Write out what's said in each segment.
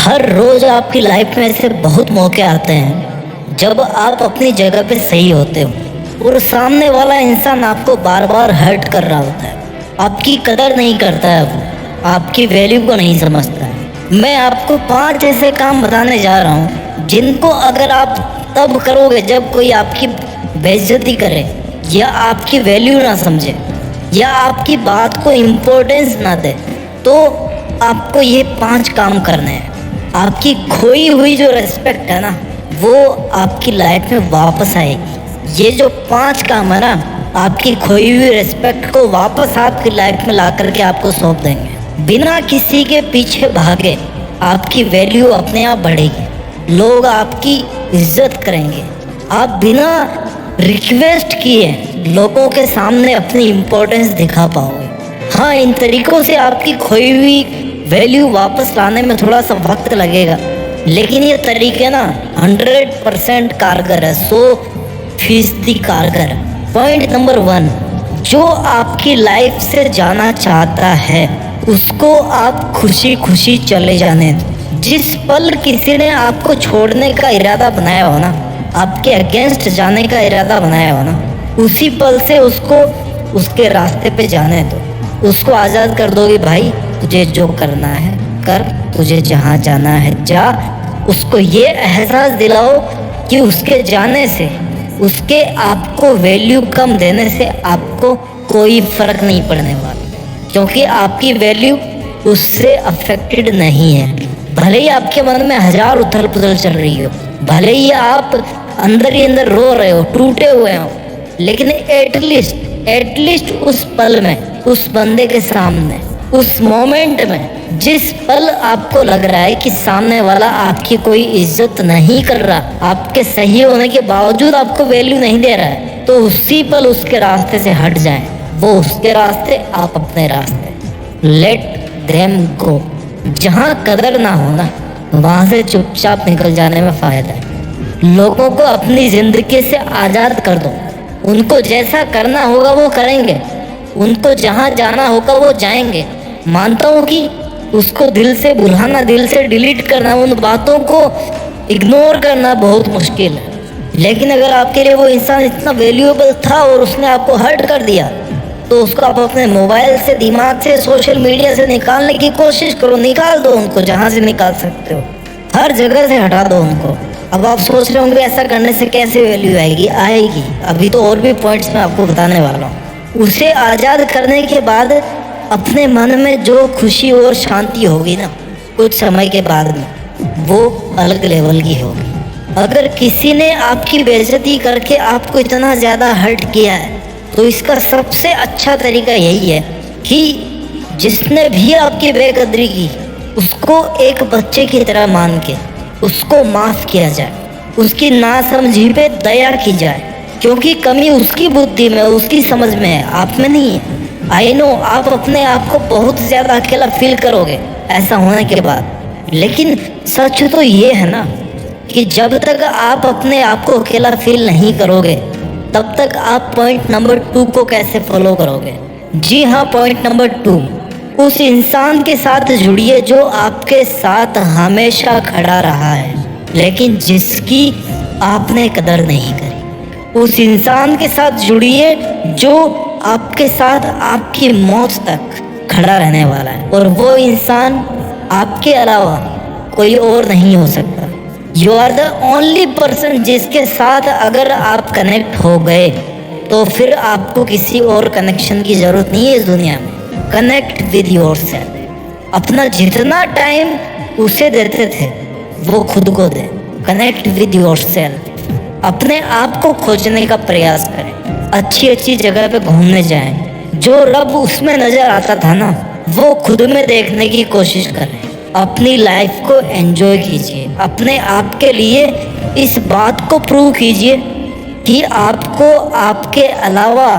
हर रोज आपकी लाइफ में ऐसे बहुत मौके आते हैं जब आप अपनी जगह पे सही होते हो और सामने वाला इंसान आपको बार बार हर्ट कर रहा होता है। आपकी कदर नहीं करता है, वो आपकी वैल्यू को नहीं समझता है। मैं आपको 5 ऐसे काम बताने जा रहा हूँ जिनको अगर आप तब करोगे जब कोई आपकी बेइज्जती करे या आपकी वैल्यू ना समझे या आपकी बात को इम्पोर्टेंस ना दे, तो आपको ये 5 काम करने हैं। आपकी खोई हुई जो रेस्पेक्ट है ना, वो आपकी लाइफ में वापस आएगी। ये जो 5 काम है ना, आपकी खोई हुई रेस्पेक्ट को वापस आपकी लाइफ में ला करके आपको सौंप देंगे। बिना किसी के पीछे भागे आपकी वैल्यू अपने आप बढ़ेगी, लोग आपकी इज्जत करेंगे। आप बिना रिक्वेस्ट किए लोगों के सामने अपनी इम्पोर्टेंस दिखा पाओगे। हाँ, इन तरीकों से आपकी खोई हुई वैल्यू वापस लाने में थोड़ा सा वक्त लगेगा, लेकिन ये तरीके ना 100% कारगर है, 100% कारगर है। पॉइंट नंबर 1, जो आपकी लाइफ से जाना चाहता है उसको आप खुशी खुशी चले जाने दो। जिस पल किसी ने आपको छोड़ने का इरादा बनाया हो ना, आपके अगेंस्ट जाने का इरादा बनाया हो ना, उसी पल से उसको उसके रास्ते पे जाने दो। उसको आज़ाद कर दो कि भाई तुझे जो करना है कर, तुझे जहाँ जाना है जा। उसको ये एहसास दिलाओ कि उसके जाने से, उसके आपको वैल्यू कम देने से आपको कोई फर्क नहीं पड़ने वाला, क्योंकि आपकी वैल्यू उससे अफेक्टेड नहीं है। भले ही आपके मन में 1000 उथल पुथल चल रही हो, भले ही आप अंदर ही अंदर रो रहे हो, टूटे हुए हो, लेकिन एटलीस्ट उस पल में, उस बंदे के सामने, उस मोमेंट में, जिस पल आपको लग रहा है कि सामने वाला आपकी कोई इज्जत नहीं कर रहा, आपके सही होने के बावजूद आपको वैल्यू नहीं दे रहा है, तो उसी पल उसके रास्ते से हट जाएं। वो उसके रास्ते, आप अपने रास्ते। Let them go. जहाँ कदर ना होना वहाँ से चुपचाप निकल जाने में फायदा है। लोगों को अपनी जिंदगी से आज़ाद कर दो। उनको जैसा करना होगा वो करेंगे, उनको जहाँ जाना होगा वो जाएंगे। मानता हूँ कि उसको दिल से भुलाना, दिल से डिलीट करना, उन बातों को इग्नोर करना बहुत मुश्किल है, लेकिन अगर आपके लिए वो इंसान इतना वैल्यूएबल था और उसने आपको हर्ट कर दिया, तो उसको आप अपने मोबाइल से, दिमाग से, सोशल मीडिया से निकालने की कोशिश करो। निकाल दो उनको, जहाँ से निकाल सकते हो, हर जगह से हटा दो उनको। अब आप सोच रहे होंगे ऐसा करने से कैसे वैल्यू आएगी? आएगी। अभी तो और भी पॉइंट्स मैं आपको बताने वाला हूँ। उसे आज़ाद करने के बाद अपने मन में जो खुशी और शांति होगी ना, कुछ समय के बाद में, वो अलग लेवल की होगी। अगर किसी ने आपकी बेइज्जती करके आपको इतना ज़्यादा हर्ट किया है, तो इसका सबसे अच्छा तरीका यही है कि जिसने भी आपकी बेकदरी की, उसको एक बच्चे की तरह मान के उसको माफ़ किया जाए, उसकी नासमझी पे दया की जाए, क्योंकि कमी उसकी बुद्धि में, उसकी समझ में है, आप में नहीं है। आई नो आप अपने आप को बहुत ज़्यादा अकेला फील करोगे ऐसा होने के बाद, लेकिन सच तो ये है ना कि जब तक आप अपने आप को अकेला फील नहीं करोगे, तब तक आप पॉइंट नंबर 2 को कैसे फॉलो करोगे? जी हाँ, पॉइंट नंबर 2, उस इंसान के साथ जुड़िए जो आपके साथ हमेशा खड़ा रहा है, लेकिन जिसकी आपने कदर नहीं करी। उस इंसान के साथ जुड़िए जो आपके साथ आपकी मौत तक खड़ा रहने वाला है, और वो इंसान आपके अलावा कोई और नहीं हो सकता। You are the only person जिसके साथ अगर आप कनेक्ट हो गए, तो फिर आपको किसी और कनेक्शन की ज़रूरत नहीं है इस दुनिया में। Connect with yourself. अपना जितना टाइम उसे देते थे वो खुद को दे। Connect with yourself. अपने आप को खोजने का प्रयास करें, अच्छी अच्छी जगह पे घूमने जाएं। जो रब उसमें नज़र आता था ना, वो खुद में देखने की कोशिश करें। अपनी लाइफ को एंजॉय कीजिए। अपने आप के लिए इस बात को प्रूव कीजिए कि आपको आपके अलावा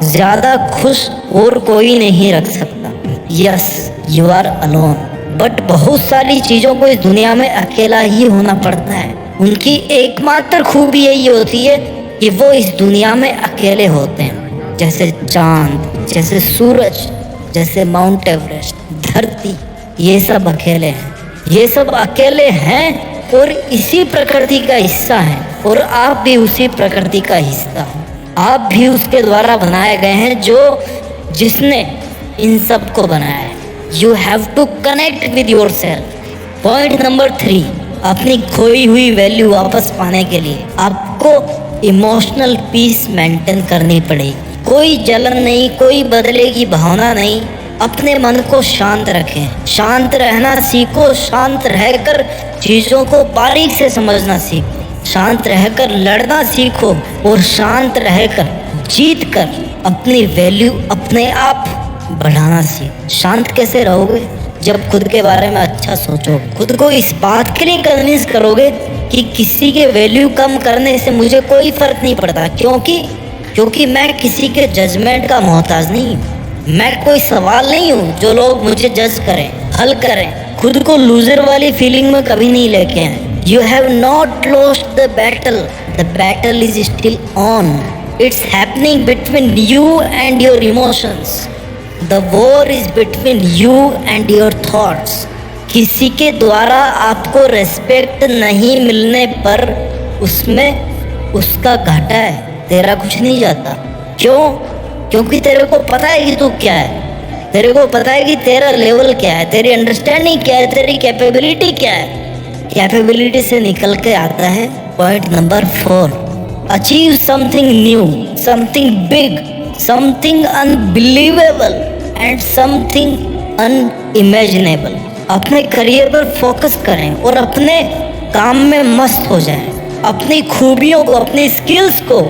ज़्यादा खुश और कोई नहीं रख सकता। Yes, you are alone, but बहुत सारी चीज़ों को इस दुनिया में अकेला ही होना पड़ता है। उनकी एकमात्र खूबी यही होती है कि वो इस दुनिया में अकेले होते हैं, जैसे चांद, जैसे सूरज, जैसे माउंट एवरेस्ट, धरती, ये सब अकेले हैं। ये सब अकेले हैं और इसी प्रकृति का हिस्सा हैं, और आप भी उसी प्रकृति का हिस्सा हो। आप भी उसके द्वारा बनाए गए हैं जो जिसने इन सब को बनाया है। You have to connect with your self. Point number 3, अपनी खोई हुई वैल्यू वापस पाने के लिए आपको इमोशनल पीस मेंटेन करनी पड़ेगी। कोई जलन नहीं, कोई बदले की भावना नहीं। अपने मन को शांत रखें, शांत रहना सीखो, शांत रहकर चीज़ों को बारीक से समझना सीखो, शांत रहकर लड़ना सीखो, और शांत रहकर जीत कर अपनी वैल्यू अपने आप बढ़ाना सीखो। शांत कैसे रहोगे? जब खुद के बारे में अच्छा सोचो, खुद को इस बात के लिए कन्विंस करोगे कि किसी के वैल्यू कम करने से मुझे कोई फर्क नहीं पड़ता, क्योंकि मैं किसी के जजमेंट का मोहताज नहीं हूँ। मैं कोई सवाल नहीं हूँ जो लोग मुझे जज करें, हल करें। खुद को लूजर वाली फीलिंग में कभी नहीं लेके आए। You have not lost the battle is still on. It's happening between you and your emotions. The war is between you and your thoughts. किसी के द्वारा आपको रेस्पेक्ट नहीं मिलने पर उसमें उसका घाटा है, तेरा कुछ नहीं जाता। क्यों? क्योंकि तेरे को पता है कि तू क्या है, तेरे को पता है कि तेरा लेवल क्या है, तेरी अंडरस्टैंडिंग क्या है, तेरी कैपेबिलिटी क्या है। कैपेबिलिटी से निकल के आता है point number 4, achieve something new, something big, something unbelievable and something unimaginable. अपने करियर पर फोकस करें और अपने काम में मस्त हो जाएं। अपनी खूबियों को, अपनी स्किल्स को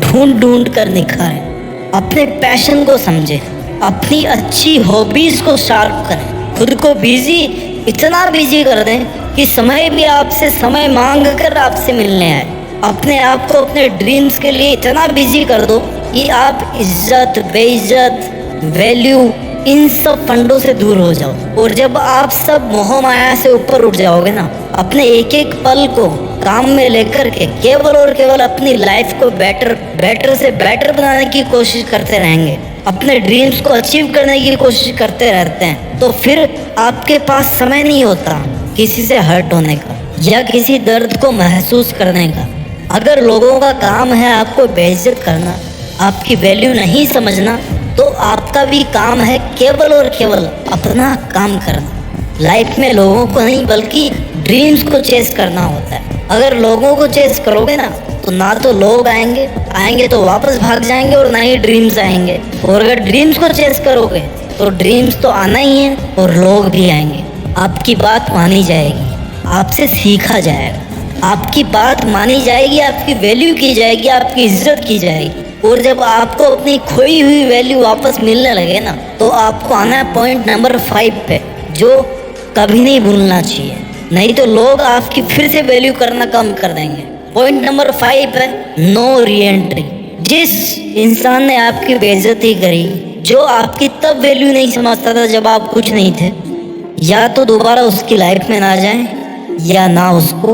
ढूंढ कर निखारें। अपने पैशन को समझें, अपनी अच्छी हॉबीज को शार्प करें। खुद को बिजी, इतना बिजी कर दें कि समय भी आपसे समय मांग कर आपसे मिलने आए। अपने आप को अपने ड्रीम्स के लिए इतना बिजी कर दो कि आप इज्जत, बेइज्जत, वैल्यू, इन सब फंडों से दूर हो जाओ। और जब आप सब मोह माया से ऊपर उठ जाओगे ना, अपने एक एक पल को काम में लेकर के केवल और केवल अपनी लाइफ को बेटर से बेटर बनाने की कोशिश करते रहेंगे, अपने ड्रीम्स को अचीव करने की कोशिश करते रहते हैं, तो फिर आपके पास समय नहीं होता किसी से हर्ट होने का या किसी दर्द को महसूस करने का। अगर लोगों का काम है आपको बेइज्जत करना, आपकी वैल्यू नहीं समझना, तो आपका भी काम है केवल और केवल अपना काम करना। लाइफ में लोगों को नहीं बल्कि ड्रीम्स को चेस करना होता है। अगर लोगों को चेस करोगे ना, तो ना तो लोग आएंगे तो वापस भाग जाएंगे, और ना ही ड्रीम्स आएंगे। और अगर ड्रीम्स को चेस करोगे तो ड्रीम्स तो आना ही है और लोग भी आएंगे। आपकी बात मानी जाएगी, आपसे सीखा जाएगा, आपकी बात मानी जाएगी, आपकी वैल्यू की जाएगी, आपकी इज्जत की जाएगी। और जब आपको अपनी खोई हुई वैल्यू वापस मिलने लगे ना, तो आपको आना है पॉइंट नंबर 5 पे, जो कभी नहीं भूलना चाहिए, नहीं तो लोग आपकी फिर से वैल्यू करना कम कर देंगे। पॉइंट नंबर 5 है नो री एंट्री। जिस इंसान ने आपकी बेइज्जती करी, जो आपकी तब वैल्यू नहीं समझता था जब आप कुछ नहीं थे, या तो दोबारा उसकी लाइफ में ना जाएं या ना उसको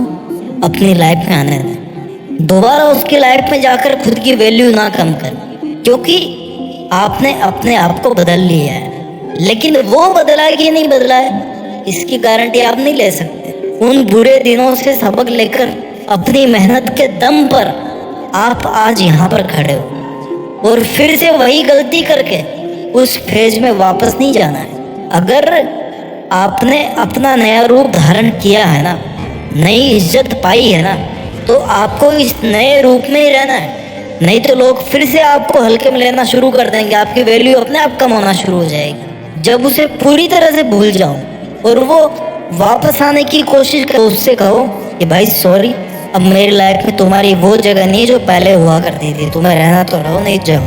अपनी लाइफ में आने दें। दोबारा उसकी लाइफ में जाकर खुद की वैल्यू ना कम कर, क्योंकि आपने अपने आप को बदल लिया है। लेकिन वो बदला है कि नहीं बदला है, इसकी गारंटी आप नहीं ले सकते। उन बुरे दिनों से सबक लेकर अपनी मेहनत के दम पर आप आज यहाँ पर खड़े हो, और फिर से वही गलती करके उस फेज में वापस नहीं जाना है। अगर आपने अपना नया रूप धारण किया है ना, नई इज्जत पाई है ना, तो आपको इस नए रूप में ही रहना है, नहीं तो लोग फिर से आपको हल्के में लेना शुरू कर देंगे। आपकी वैल्यू अपने आप कम होना शुरू हो जाएगी। जब उसे पूरी तरह से भूल जाओ और वो वापस आने की कोशिश करो, उससे कहो कि भाई सॉरी, अब मेरी लाइफ में तुम्हारी वो जगह नहीं जो पहले हुआ करती थी। तुम्हें रहना तो रहो, नहीं जाओ,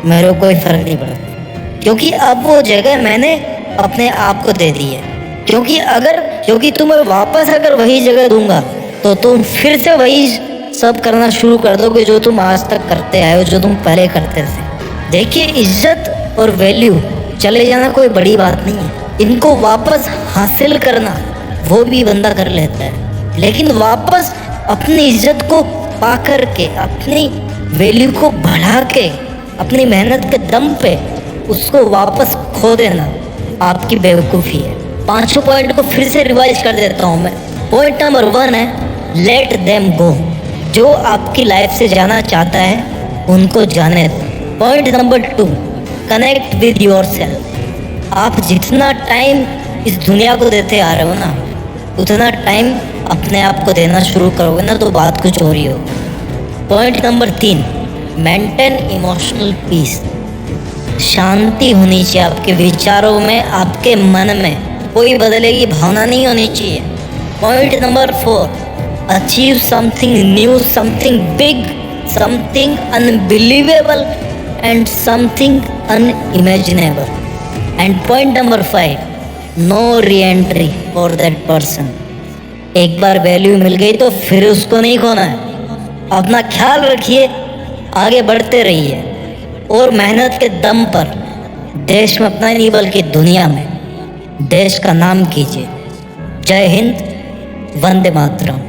मेरे को कोई फर्क नहीं पड़ता, क्योंकि अब वो जगह मैंने अपने आप को दे दी है। क्योंकि तुम्हें वापस अगर वही जगह दूंगा तो तुम फिर से वही सब करना शुरू कर दोगे जो तुम आज तक करते आए हो, जो तुम पहले करते थे। देखिए, इज्जत और वैल्यू चले जाना कोई बड़ी बात नहीं है, इनको वापस हासिल करना वो भी बंदा कर लेता है। लेकिन वापस अपनी इज्जत को पा कर के, अपनी वैल्यू को बढ़ा के, अपनी मेहनत के दम पे उसको वापस खो देना आपकी बेवकूफ़ी है। पांचों पॉइंट को फिर से रिवाइज कर देता हूँ मैं। पॉइंट नंबर 1 है लेट देम गो। जो आपकी लाइफ से जाना चाहता है उनको जाने दो। Point number 2 connect with your self. आप जितना टाइम इस दुनिया को देते आ रहे हो ना, उतना टाइम अपने आप को देना शुरू करोगे ना तो बात कुछ हो रही हो। Point number 3 maintain emotional peace. शांति होनी चाहिए आपके विचारों में, आपके मन में कोई बदले की भावना नहीं होनी चाहिए। Point number 4 achieve something new, something big, something unbelievable and something unimaginable. And point number 5 no reentry for that person. एक बार वैल्यू मिल गई तो फिर उसको नहीं खोना है। अपना ख्याल रखिए, आगे बढ़ते रहिए और मेहनत के दम पर देश में अपना नहीं बल्कि दुनिया में देश का नाम कीजिए। जय हिंद, वंदे मातरम।